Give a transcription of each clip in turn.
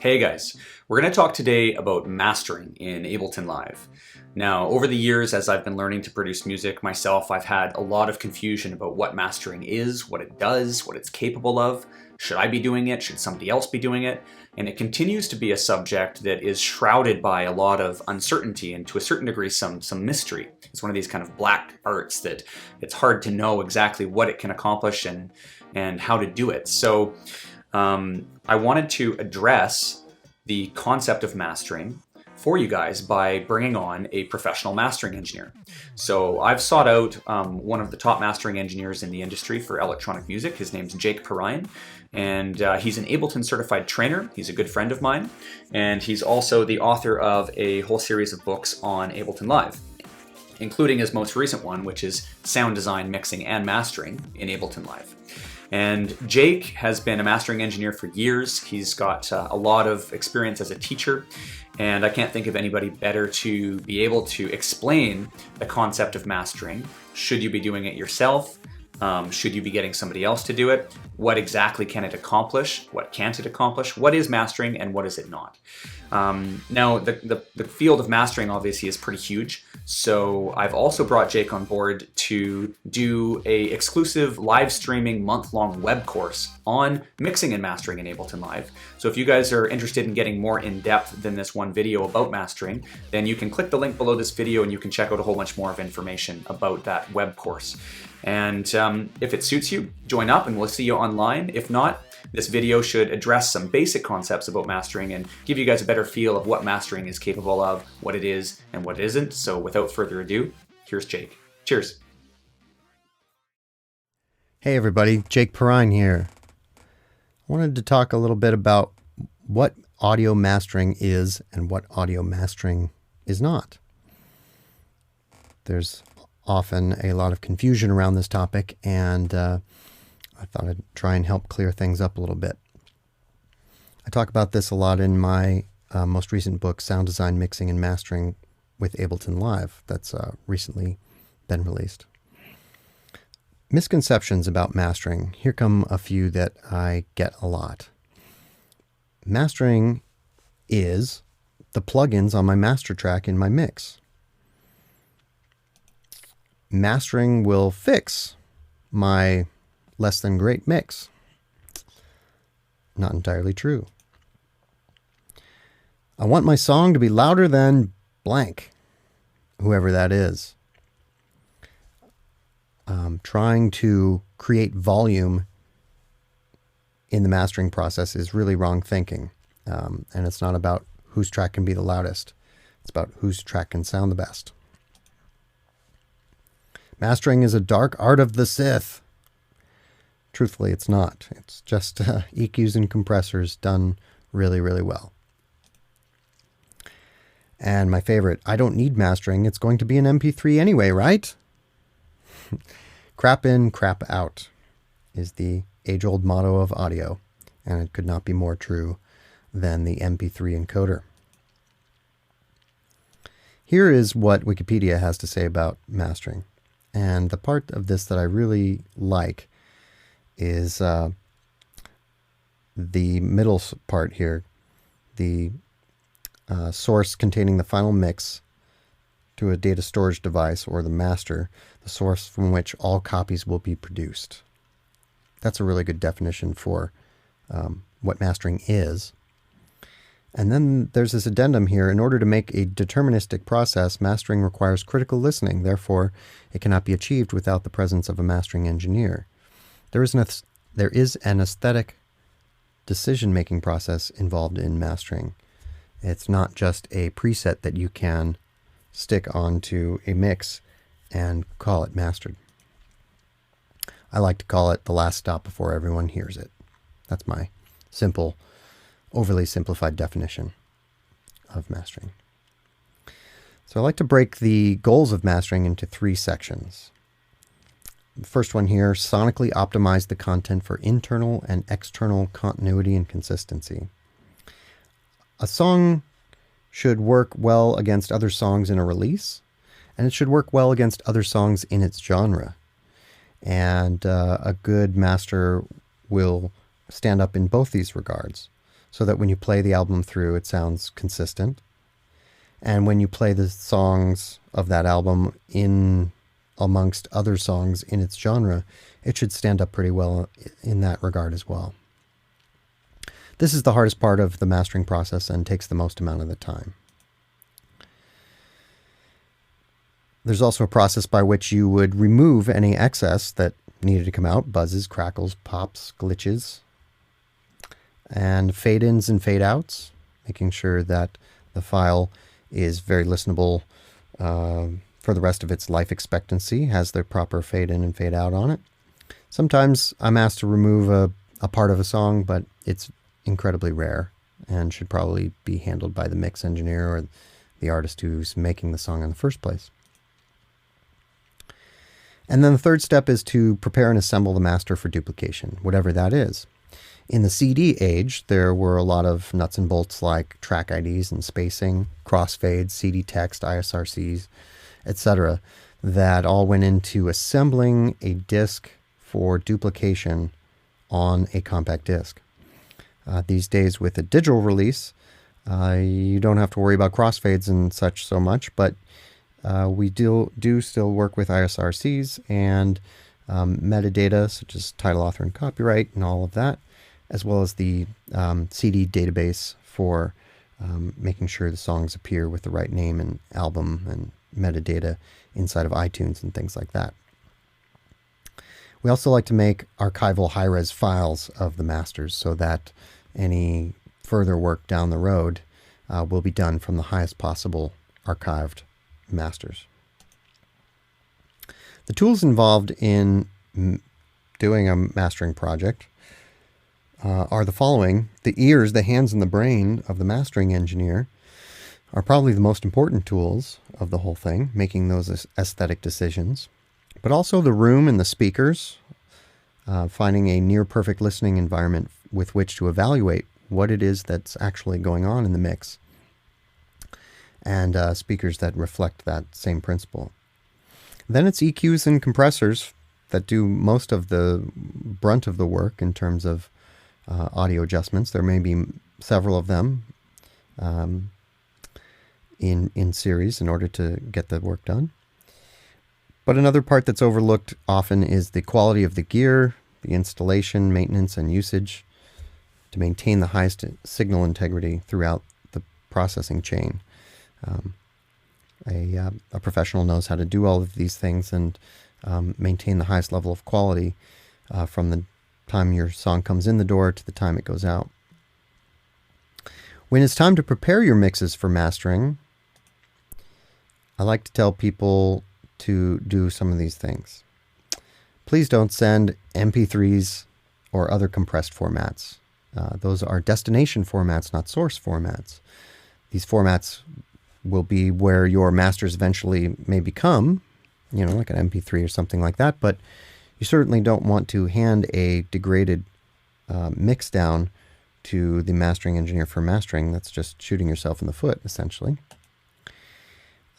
Hey guys, we're going to talk today about mastering in Ableton Live. Now, over the years, as I've been learning to produce music myself, I've had a lot of confusion about what mastering is, what it does, what it's capable of. Should I be doing it? Should somebody else be doing it? And it continues to be a subject that is shrouded by a lot of uncertainty and to a certain degree some mystery. It's one of these kind of black arts that it's hard to know exactly what it can accomplish and how to do it. So I wanted to address the concept of mastering for you guys by bringing on a professional mastering engineer. So I've sought out one of the top mastering engineers in the industry for electronic music. His name's Jake Perrine, and he's an Ableton Certified Trainer. He's a good friend of mine, and he's also the author of a whole series of books on Ableton Live, including his most recent one, which is Sound Design, Mixing, and Mastering in Ableton Live. And Jake has been a mastering engineer for years. He's got a lot of experience as a teacher, and I can't think of anybody better to be able to explain the concept of mastering. Should you be doing it yourself? Should you be getting somebody else to do it? What exactly can it accomplish? What can't it accomplish? What is mastering and what is it not? Now, the field of mastering obviously is pretty huge, so I've also brought Jake on board to do a exclusive live streaming month-long web course on mixing and mastering in Ableton Live. So if you guys are interested in getting more in-depth than this one video about mastering, then you can click the link below this video and you can check out a whole bunch more of information about that web course. And if it suits you, join up and we'll see you online. If not, this video should address some basic concepts about mastering and give you guys a better feel of what mastering is capable of, what it is, and what it isn't. So without further ado, here's Jake. Cheers. Hey everybody, Jake Perrine here. I wanted to talk a little bit about what audio mastering is and what audio mastering is not. There's often a lot of confusion around this topic, and I thought I'd try and help clear things up a little bit. I talk about this a lot in my most recent book, Sound Design, Mixing, and Mastering with Ableton Live, that's recently been released. Misconceptions about mastering. Here come a few that I get a lot. Mastering is the plugins on my master track in my mix. Mastering will fix my less than great mix. Not entirely true. I want my song to be louder than blank, whoever that is. Trying to create volume in the mastering process is really wrong thinking. And it's not about whose track can be the loudest. It's about whose track can sound the best. Mastering is a dark art of the Sith. Truthfully, it's not. It's just EQs and compressors done really, really well. And my favorite, I don't need mastering. It's going to be an MP3 anyway, right? Crap in, crap out is the age-old motto of audio, and it could not be more true than the MP3 encoder. Here is what Wikipedia has to say about mastering. And the part of this that I really like is the middle part here, the source containing the final mix to a data storage device, or the master, the source from which all copies will be produced. That's a really good definition for what mastering is. And then there's this addendum here. In order to make a deterministic process, mastering requires critical listening. Therefore, it cannot be achieved without the presence of a mastering engineer. There is an aesthetic decision-making process involved in mastering. It's not just a preset that you can stick onto a mix and call it mastered. I like to call it the last stop before everyone hears it. That's my simple, overly simplified definition of mastering. So I like to break the goals of mastering into 3 sections. The first one here, sonically optimize the content for internal and external continuity and consistency. A song should work well against other songs in a release, and it should work well against other songs in its genre. And a good master will stand up in both these regards. so that when you play the album through, it sounds consistent. And when you play the songs of that album in amongst other songs in its genre, it should stand up pretty well in that regard as well. This is the hardest part of the mastering process and takes the most amount of the time. There's also a process by which you would remove any excess that needed to come out, buzzes, crackles, pops, glitches, and fade-ins and fade-outs, making sure that the file is very listenable for the rest of its life expectancy, has the proper fade-in and fade-out on it. Sometimes I'm asked to remove a part of a song, but it's incredibly rare and should probably be handled by the mix engineer or the artist who's making the song in the first place. And then the third step is to prepare and assemble the master for duplication, whatever that is. In the CD age, there were a lot of nuts and bolts like track IDs and spacing, crossfades, CD text, ISRCs, etc., that all went into assembling a disc for duplication on a compact disc. These days, with a digital release, you don't have to worry about crossfades and such so much, but we do still work with ISRCs and metadata such as title, author, and copyright and all of that, as well as the CD database for making sure the songs appear with the right name and album and metadata inside of iTunes and things like that. We also like to make archival high-res files of the masters so that any further work down the road will be done from the highest possible archived masters. The tools involved in doing a mastering project are the following. The ears, the hands, and the brain of the mastering engineer are probably the most important tools of the whole thing, making those aesthetic decisions. But also the room and the speakers, finding a near-perfect listening environment with which to evaluate what it is that's actually going on in the mix, and speakers that reflect that same principle. Then it's EQs and compressors that do most of the brunt of the work in terms of audio adjustments. There may be several of them in series in order to get the work done. But another part that's overlooked often is the quality of the gear, the installation, maintenance, and usage to maintain the highest signal integrity throughout the processing chain. A professional knows how to do all of these things and maintain the highest level of quality from the time your song comes in the door to the time it goes out. When it's time to prepare your mixes for mastering, I like to tell people to do some of these things. Please don't send MP3s or other compressed formats. Those are destination formats, not source formats. These formats will be where your masters eventually may become, like an MP3 or something like that, but you certainly don't want to hand a degraded mix down to the mastering engineer for mastering. That's just shooting yourself in the foot, essentially.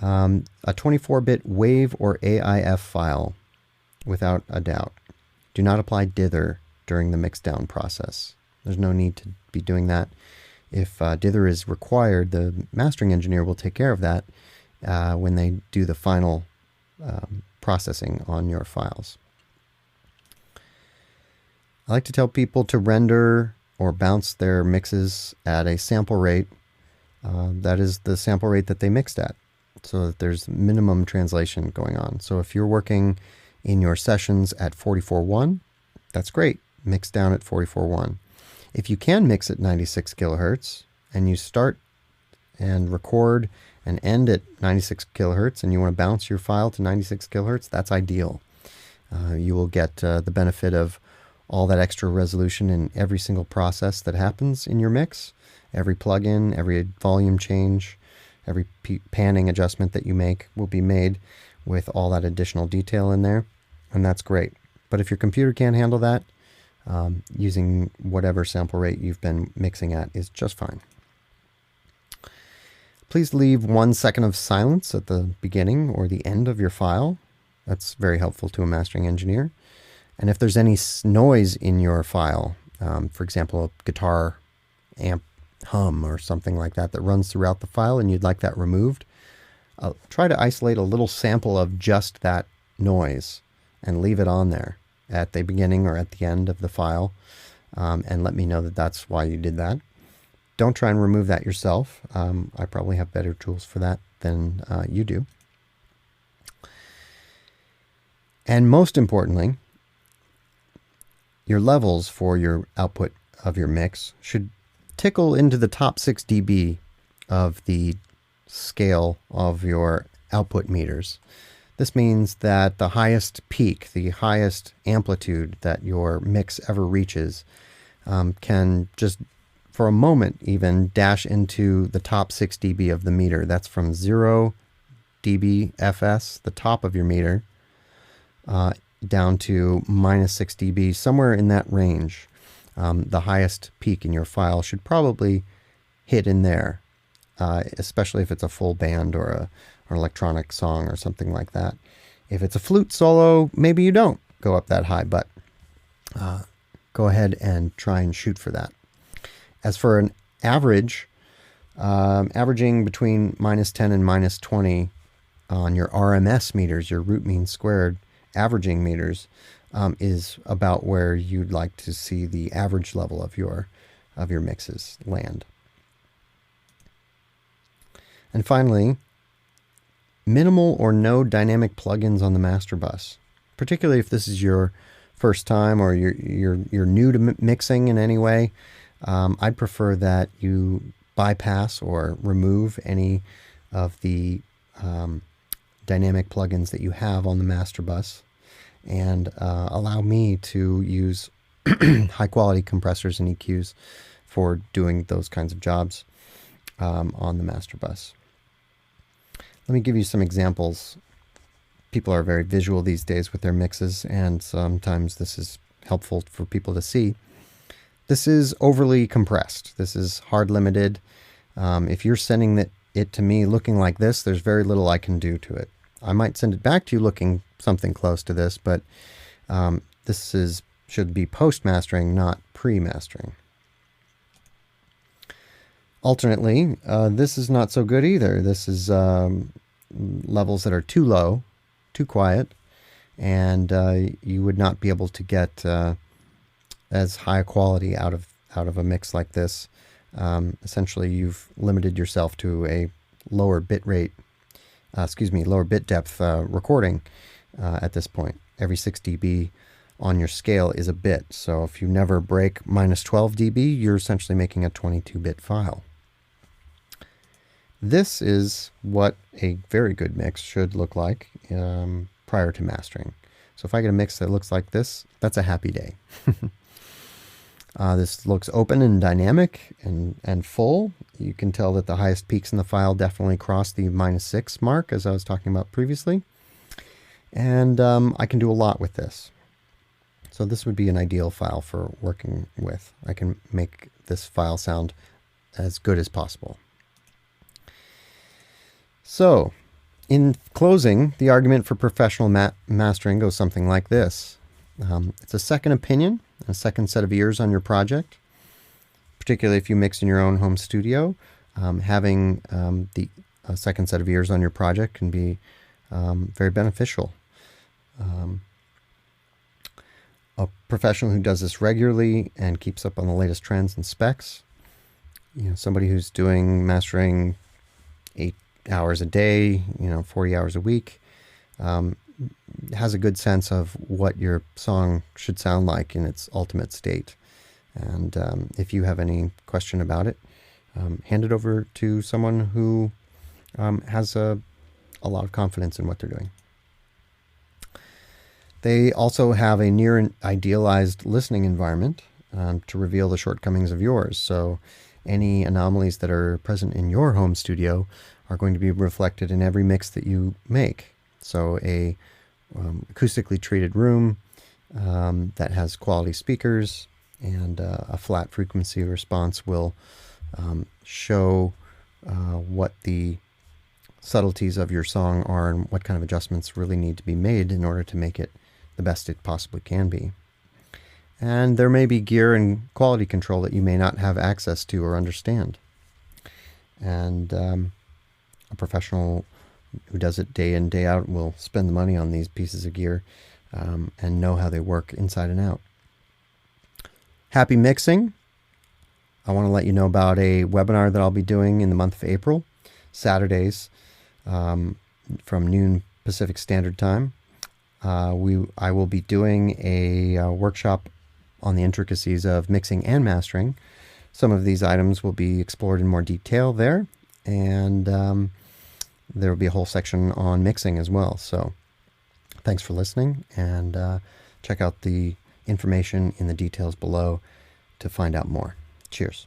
A 24-bit WAV or AIF file, without a doubt. Do not apply dither during the mixdown process. There's no need to be doing that. If dither is required, the mastering engineer will take care of that when they do the final processing on your files. I like to tell people to render or bounce their mixes at a sample rate that is the sample rate that they mixed at, so that there's minimum translation going on. So if you're working in your sessions at 44.1, that's great. Mix down at 44.1. If you can mix at 96 kilohertz and you start and record and end at 96 kilohertz and you want to bounce your file to 96 kilohertz, that's ideal. You will get the benefit of all that extra resolution in every single process that happens in your mix, every plugin, every volume change, every panning adjustment that you make will be made with all that additional detail in there, and that's great. But if your computer can't handle that, using whatever sample rate you've been mixing at is just fine. Please leave 1 second of silence at the beginning or the end of your file. That's very helpful to a mastering engineer. And if there's any noise in your file, for example, a guitar amp hum or something like that that runs throughout the file and you'd like that removed, try to isolate a little sample of just that noise and leave it on there at the beginning or at the end of the file, and let me know that that's why you did that. Don't try and remove that yourself. I probably have better tools for that than you do. And most importantly, your levels for your output of your mix should tickle into the top 6 dB of the scale of your output meters. This means that the highest peak, the highest amplitude that your mix ever reaches, can just for a moment even dash into the top 6 dB of the meter. That's from 0 dB FS, the top of your meter, down to minus 6 dB, somewhere in that range. The highest peak in your file should probably hit in there, especially if it's a full band or an electronic song or something like that. If it's a flute solo, maybe you don't go up that high, but go ahead and try and shoot for that. As for an average, averaging between minus 10 and minus 20 on your RMS meters, your root mean squared averaging meters, is about where you'd like to see the average level of your mixes land. And finally, minimal or no dynamic plugins on the master bus, particularly if this is your first time or you're new to mixing in any way. I'd prefer that you bypass or remove any of the dynamic plugins that you have on the master bus and allow me to use high quality compressors and EQs for doing those kinds of jobs on the master bus. Let me give you some examples. People are very visual these days with their mixes, and sometimes this is helpful for people to see. This is overly compressed. This is hard limited. If you're sending it to me looking like this, there's very little I can do to it. I might send it back to you looking something close to this, but this should be post-mastering, not pre-mastering. Alternately, this is not so good either. This is levels that are too low, too quiet, and you would not be able to get as high a quality out of a mix like this. Essentially, you've limited yourself to a lower bit rate, lower bit depth recording at this point. Every 6 dB on your scale is a bit. So if you never break minus 12 dB, you're essentially making a 22-bit file. This is what a very good mix should look like prior to mastering. So if I get a mix that looks like this, that's a happy day. This looks open and dynamic and full. You can tell that the highest peaks in the file definitely cross the minus 6 mark, as I was talking about previously. And I can do a lot with this. So this would be an ideal file for working with. I can make this file sound as good as possible. So, in closing, the argument for professional mastering goes something like this. It's a second opinion, a second set of ears on your project, particularly if you mix in your own home studio. Having a second set of ears on your project can be very beneficial. A professional who does this regularly and keeps up on the latest trends and specs, somebody who's doing mastering 8 hours a day, 40 hours a week, has a good sense of what your song should sound like in its ultimate state. And if you have any question about it, hand it over to someone who has a lot of confidence in what they're doing. They also have a near idealized listening environment to reveal the shortcomings of yours. So any anomalies that are present in your home studio are going to be reflected in every mix that you make. So a acoustically treated room that has quality speakers and a flat frequency response will show what the subtleties of your song are and what kind of adjustments really need to be made in order to make it the best it possibly can be. And there may be gear and quality control that you may not have access to or understand. And a professional who does it day in, day out will spend the money on these pieces of gear and know how they work inside and out. Happy mixing. I want to let you know about a webinar that I'll be doing in the month of April, Saturdays from noon Pacific Standard Time. I will be doing a workshop on the intricacies of mixing and mastering. Some of these items will be explored in more detail there, and there will be a whole section on mixing as well. So thanks for listening, and check out the information in the details below to find out more. Cheers.